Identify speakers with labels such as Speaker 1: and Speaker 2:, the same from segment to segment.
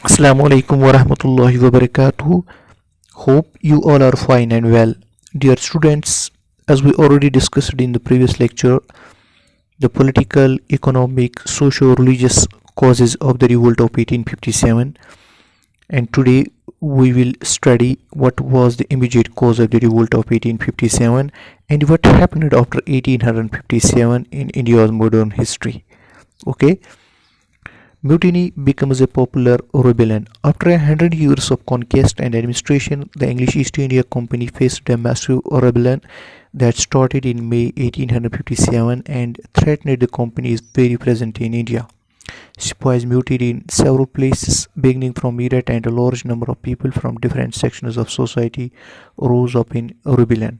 Speaker 1: Assalamu alaikum wa rahmatullahi wa barakatuh. Hope you all are fine and well. Dear students, as we already discussed in the previous lecture, the political, economic, socio religious causes of the revolt of 1857, and today we will study what was the immediate cause of the revolt of 1857 and what happened after 1857 in India's modern history. Okay. Mutiny becomes a popular rebellion. After 100 years of conquest and administration, the English East India Company faced a massive rebellion that started in May 1857 and threatened the company's very presence in India. Sepoys mutinied in several places, beginning from Meerut, and a large number of people from different sections of society rose up in rebellion.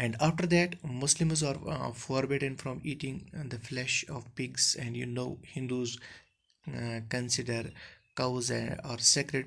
Speaker 2: And after that, Muslims are forbidden from eating the flesh of pigs, and Hindus consider cows are sacred।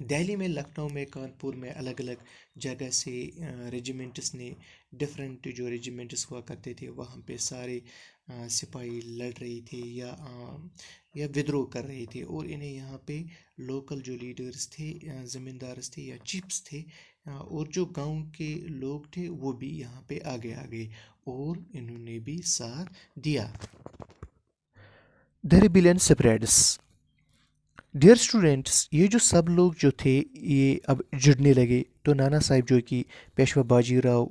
Speaker 2: Delhi میں، لکھنؤ میں، کانپور میں الگ الگ جگہ سے regimens نے، different جو regimens ہوا کرتے تھے وہاں پہ سارے سپاہی لڑ رہے تھے یا ودرو کر رہے تھے، اور انہیں یہاں پہ لوکل جو لیڈرز تھے، زمیندارز تھے یا چیفس تھے، اور جو گاؤں کے لوگ تھے وہ بھی یہاں پہ آگے آگے، اور انہوں نے بھی ساتھ دیا۔
Speaker 1: The rebellion spreads. Dear students, یہ جو سب لوگ جو تھے یہ اب جڑنے لگے، تو نانا صاحب جو کہ پیشوا باجی راؤ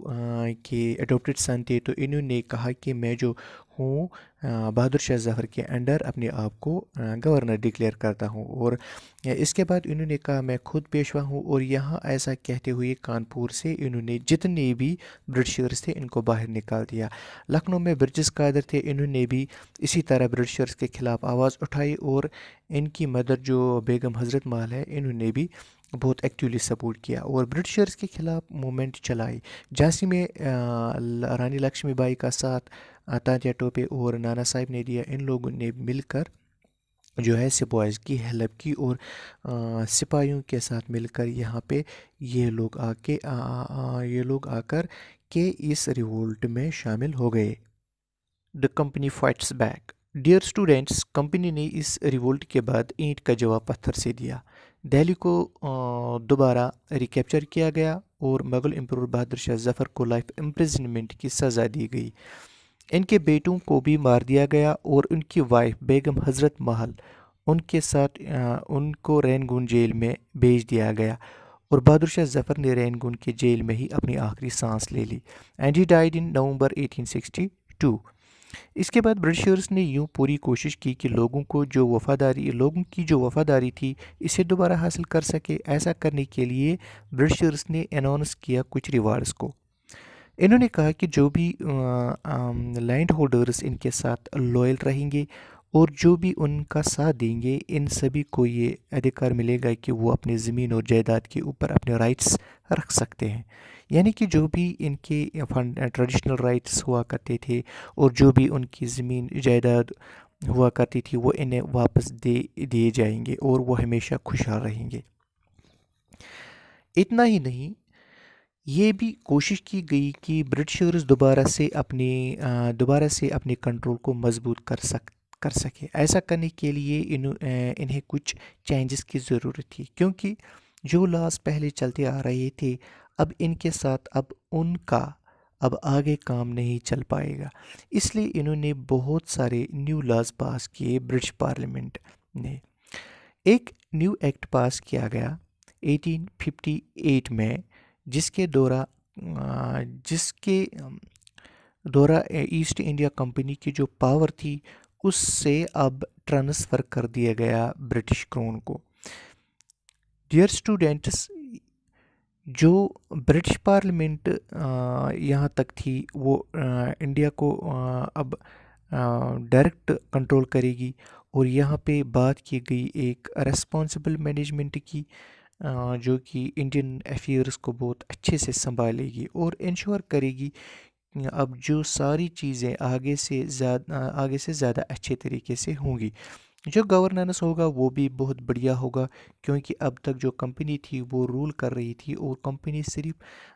Speaker 1: کے اڈوپٹڈ سن تھے، تو انہوں نے کہا کہ میں جو ہوں بہادر شاہ ظفر کے انڈر اپنے آپ کو گورنر ڈکلیئر کرتا ہوں، اور اس کے بعد انہوں نے کہا میں خود پیشوا ہوں، اور یہاں ایسا کہتے ہوئے کانپور سے انہوں نے جتنے بھی برٹشرز تھے ان کو باہر نکال دیا۔ لکھنؤ میں برجس قادر تھے، انہوں نے بھی اسی طرح برٹشرز کے خلاف آواز اٹھائی، اور ان کی مدر جو بیگم حضرت محل ہے انہوں نے بھی بہت ایکٹیولی سپورٹ کیا اور برٹشرز کے خلاف موومنٹ چلائی۔ جھانسی میں رانی لکشمی بائی کا ساتھ تانتیا ٹوپے اور نانا صاحب نے دیا، ان لوگوں نے مل کر جو ہے سپائز کی ہیلپ کی، اور سپاہیوں کے ساتھ مل کر یہاں پہ یہ لوگ آ کر کے اس ریولٹ میں شامل ہو گئے۔ The company fights back. Dear students, company نے اس ریولٹ کے بعد اینٹ کا جواب پتھر سے دیا۔ دہلی کو دوبارہ ریکیپچر کیا گیا اور مغل امپرور بہادر شاہ ظفر کو لائف امپریزنمنٹ کی سزا دی گئی۔ ان کے بیٹوں کو بھی مار دیا گیا، اور ان کی وائف بیگم حضرت محل ان کے ساتھ ان کو رینگون جیل میں بھیج دیا گیا، اور بہادر شاہ ظفر نے رینگون کے جیل میں ہی اپنی آخری سانس لے لی، اینڈ ہی ڈائیڈ ان نومبر 1862۔ اس کے بعد برٹشرز نے یوں پوری کوشش کی کہ لوگوں کی جو وفاداری تھی اسے دوبارہ حاصل کر سکے۔ ایسا کرنے کے لیے برٹشرز نے اناؤنس کیا کچھ ریوارڈز کو۔ انہوں نے کہا کہ جو بھی لینڈ ہولڈرز ان کے ساتھ لوئل رہیں گے اور جو بھی ان کا ساتھ دیں گے، ان سبھی کو یہ ادھیکار ملے گا کہ وہ اپنے زمین اور جائیداد کے اوپر اپنے رائٹس رکھ سکتے ہیں، یعنی کہ جو بھی ان کے ٹریڈیشنل رائٹس ہوا کرتے تھے اور جو بھی ان کی زمین جائیداد ہوا کرتی تھی وہ انہیں واپس دیے جائیں گے، اور وہ ہمیشہ خوشحال رہیں گے۔ اتنا ہی نہیں، یہ بھی کوشش کی گئی کہ برٹشرز دوبارہ سے اپنے کنٹرول کو مضبوط کر سکے۔ ایسا کرنے کے لیے انہیں کچھ چینجز کی ضرورت تھی، کیونکہ جو لاز پہلے چلتے آ رہے تھے اب ان کے ساتھ ان کا آگے کام نہیں چل پائے گا، اس لیے انہوں نے بہت سارے نیو لاز پاس کیے۔ برٹش پارلیمنٹ نے ایک نیو ایکٹ پاس کیا گیا 1858 میں، جس کے دورہ ایسٹ انڈیا کمپنی کی جو پاور تھی اس سے اب ٹرانسفر کر دیا گیا برٹش کرون کو۔ ڈیئر اسٹوڈینٹس، جو برٹش پارلیمنٹ یہاں تک تھی وہ انڈیا کو اب ڈائریکٹ کنٹرول کرے گی، اور یہاں پہ بات کی گئی ایک ریسپانسبل مینجمنٹ کی، جو کہ انڈین افیئرز کو بہت اچھے سے سنبھالے گی اور انشور کرے گی اب جو ساری چیزیں آگے سے زیادہ اچھے طریقے سے ہوں گی۔ جو گورننس ہوگا وہ بھی بہت بڑھیا ہوگا، کیونکہ اب تک جو کمپنی تھی وہ رول کر رہی تھی، اور کمپنی صرف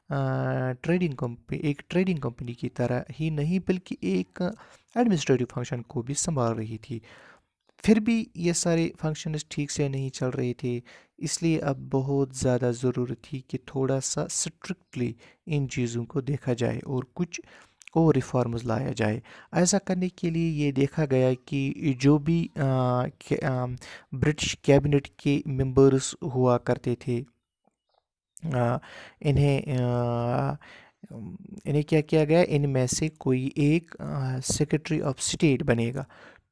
Speaker 1: ایک ٹریڈنگ کمپنی کی طرح ہی نہیں بلکہ ایک ایڈمنسٹریٹو فنکشن کو بھی سنبھال رہی تھی۔ پھر بھی یہ سارے فنکشنز ٹھیک سے نہیں چل رہے تھے، اس لیے اب بہت زیادہ ضرورت تھی کہ تھوڑا سا اسٹرکٹلی ان چیزوں کو دیکھا جائے اور کچھ اور ریفارمز لایا جائے۔ ایسا کرنے کے لیے یہ دیکھا گیا کہ جو بھی برٹش کیبنٹ کے ممبرز ہوا کرتے تھے انہیں کیا کیا گیا، ان میں سے کوئی ایک سیکرٹری آف اسٹیٹ بنے گا،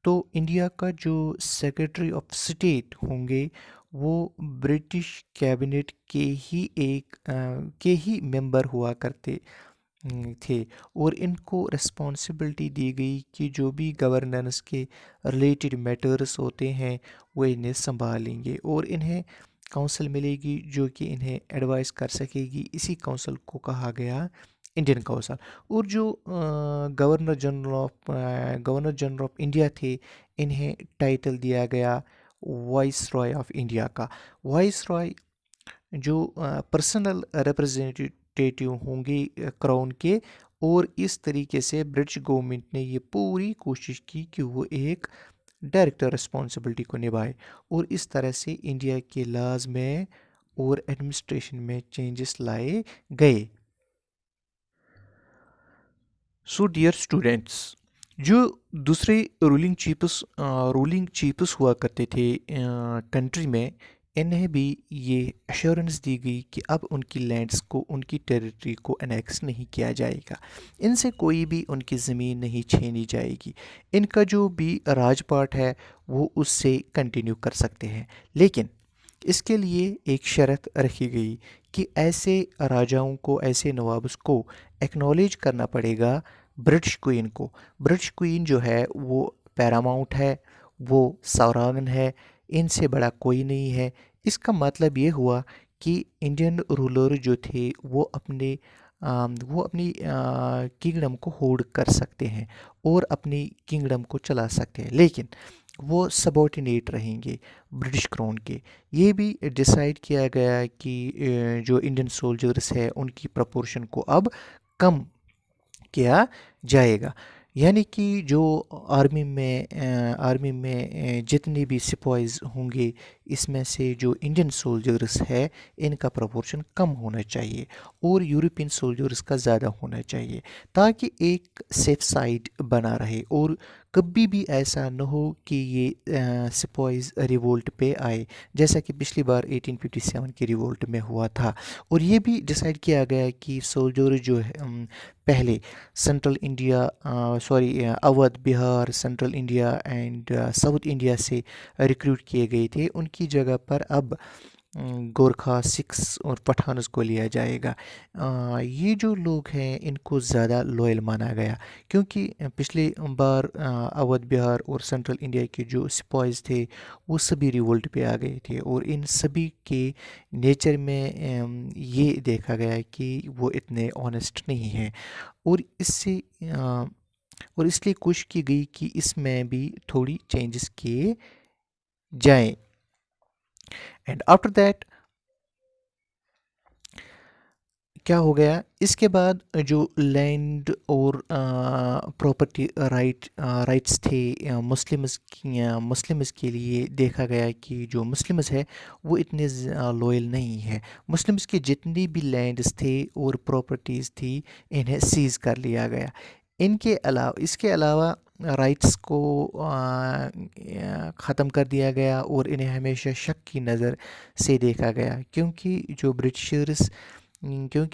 Speaker 1: تو انڈیا کا جو سیکرٹری آف اسٹیٹ ہوں گے وہ برٹش کیبنٹ کے ہی ممبر ہوا کرتے تھے، اور ان کو رسپانسبلٹی دی گئی کہ جو بھی گورننس کے ریلیٹڈ میٹرز ہوتے ہیں وہ انہیں سنبھالیں گے، اور انہیں کونسل ملے گی جو کہ انہیں ایڈوائز کر سکے گی۔ اسی کونسل کو کہا گیا انڈین کونسل، اور جو گورنر جنرل آف انڈیا تھے انہیں ٹائٹل دیا گیا وائس رائے آف انڈیا کا۔ وائس رائے جو پرسنل ریپرزینٹیٹیو ہوں گے کراؤن کے، اور اس طریقے سے برٹش گورنمنٹ نے یہ پوری کوشش کی کہ وہ ایک ڈائریکٹر رسپانسبلٹی کو نبھائے، اور اس طرح سے انڈیا کے لاز میں اور ایڈمنسٹریشن میں چینجز لائے گئے۔ سو ڈیئر اسٹوڈینٹس، جو دوسرے رولنگ چیفس ہوا کرتے تھے کنٹری میں، انہیں بھی یہ ایشورنس دی گئی کہ اب ان کی لینڈز کو، ان کی ٹیریٹری کو انیکس نہیں کیا جائے گا، ان سے کوئی بھی ان کی زمین نہیں چھینی جائے گی، ان کا جو بھی راج پاٹ ہے وہ اس سے کنٹینیو کر سکتے ہیں، لیکن اس کے لیے ایک شرط رکھی گئی کہ ایسے راجاؤں کو، ایسے نوابس کو ایکنالج کرنا پڑے گا برٹش کوئین کو۔ برٹش کوئین جو ہے وہ پیراماؤنٹ ہے، وہ ساوراگن ہے، ان سے بڑا کوئی نہیں ہے۔ اس کا مطلب یہ ہوا کہ انڈین رولر جو تھے وہ اپنی کنگڈم کو ہولڈ کر سکتے ہیں اور اپنی کنگڈم کو چلا سکتے ہیں، لیکن وہ سبارڈینیٹ رہیں گے برٹش کراؤن کے۔ یہ بھی ڈیسائیڈ کیا گیا کہ جو انڈین سولجرس ہے ان کی پرپورشن کو اب کم کیا جائے گا، یعنی کہ جو آرمی میں جتنے بھی سپائز ہوں گے، اس میں سے جو انڈین سولجرس ہے ان کا پرپورشن کم ہونا چاہیے اور یورپین سولجرس کا زیادہ ہونا چاہیے، تاکہ ایک سیف سائڈ بنا رہے اور کبھی بھی ایسا نہ ہو کہ یہ سپائز ریولٹ پہ آئے، جیسا کہ پچھلی بار 1857 کی ریولٹ میں ہوا تھا۔ اور یہ بھی ڈیسائیڈ کیا گیا کہ سولجر جو ہے پہلے central India Awadh, Bihar, central India and south India سے ریکروٹ کیے گئے تھے، ان کی جگہ پر اب گورکھا، سکھس اور پٹھانس کو لیا جائے گا۔ یہ جو لوگ ہیں ان کو زیادہ لوئل مانا گیا، کیونکہ پچھلے بار اودھ، بہار اور سینٹرل انڈیا کے جو سپائز تھے وہ سبھی ریولٹ پہ آ گئے تھے، اور ان سبھی کے نیچر میں یہ دیکھا گیا کہ وہ اتنے آنیسٹ نہیں ہیں، اور اس لیے کوشش کی گئی کہ اس میں بھی تھوڑی چینجز کیے جائیں۔ اینڈ آفٹر دیٹ کیا ہو گیا، اس کے بعد جو لینڈ اور پراپرٹی رائٹس تھے مسلمز کے لیے، دیکھا گیا کہ جو مسلمز ہے وہ اتنے لوئل نہیں ہیں، مسلمز کے جتنی بھی لینڈز تھے اور پراپرٹیز تھی انہیں سیز کر لیا گیا۔ اس کے علاوہ رائٹس کو ختم کر دیا گیا اور انہیں ہمیشہ شک کی نظر سے دیکھا گیا، کیونکہ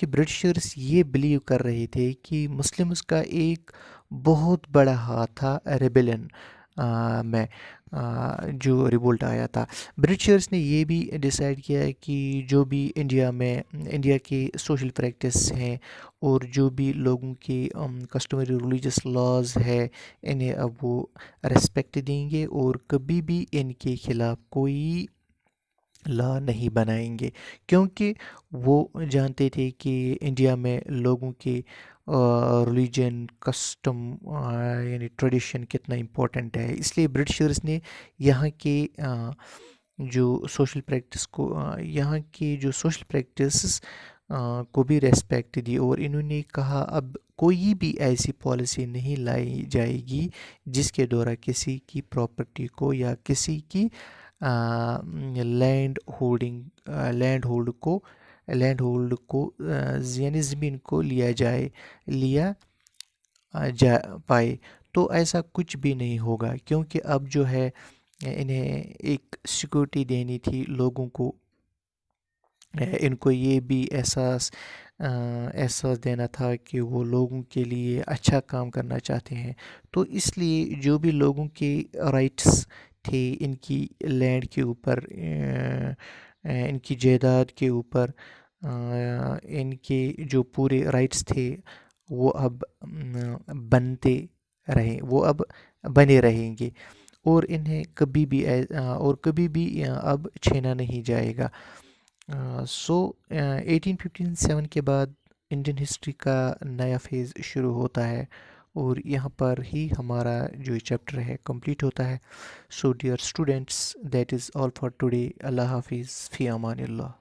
Speaker 1: برٹشرس یہ بلیو کر رہے تھے کہ مسلمز کا ایک بہت بڑا ہاتھ تھا ریبیلن میں، جو ریولٹ آیا تھا۔ برٹشرس نے یہ بھی ڈیسائیڈ کیا کہ جو بھی انڈیا کے سوشل پریکٹس ہیں اور جو بھی لوگوں کے کسٹمری ریلیجس لاز ہے، انہیں اب وہ ریسپیکٹ دیں گے اور کبھی بھی ان کے خلاف کوئی لا نہیں بنائیں گے، کیونکہ وہ جانتے تھے کہ انڈیا میں لوگوں کے ریلیجن، کسٹم یعنی ٹریڈیشن کتنا امپورٹنٹ ہے، اس لیے برٹشرز نے یہاں کے جو سوشل پریکٹسز کو بھی ریسپیکٹ دی، اور انہوں نے کہا اب کوئی بھی ایسی پالیسی نہیں لائی جائے گی جس کے دوران کسی کی پراپرٹی کو یا کسی کی لینڈ ہولڈ کو یعنی زمین کو لیا جا پائے۔ تو ایسا کچھ بھی نہیں ہوگا، کیونکہ اب جو ہے انہیں ایک سیکورٹی دینی تھی لوگوں کو، ان کو یہ بھی احساس دینا تھا کہ وہ لوگوں کے لیے اچھا کام کرنا چاہتے ہیں، تو اس لیے جو بھی لوگوں کے رائٹس تھے ان کی لینڈ کے اوپر، ان کی جائیداد کے اوپر، ان کے جو پورے رائٹس تھے وہ اب بنے رہیں گے، اور انہیں کبھی بھی اب چھینا نہیں جائے گا۔ سو 1857 کے بعد انڈین ہسٹری کا نیا فیز شروع ہوتا ہے، اور یہاں پر ہی ہمارا جو چیپٹر ہے کمپلیٹ ہوتا ہے۔ So dear students, that is all for today. اللہ حافظ، فی امان اللہ۔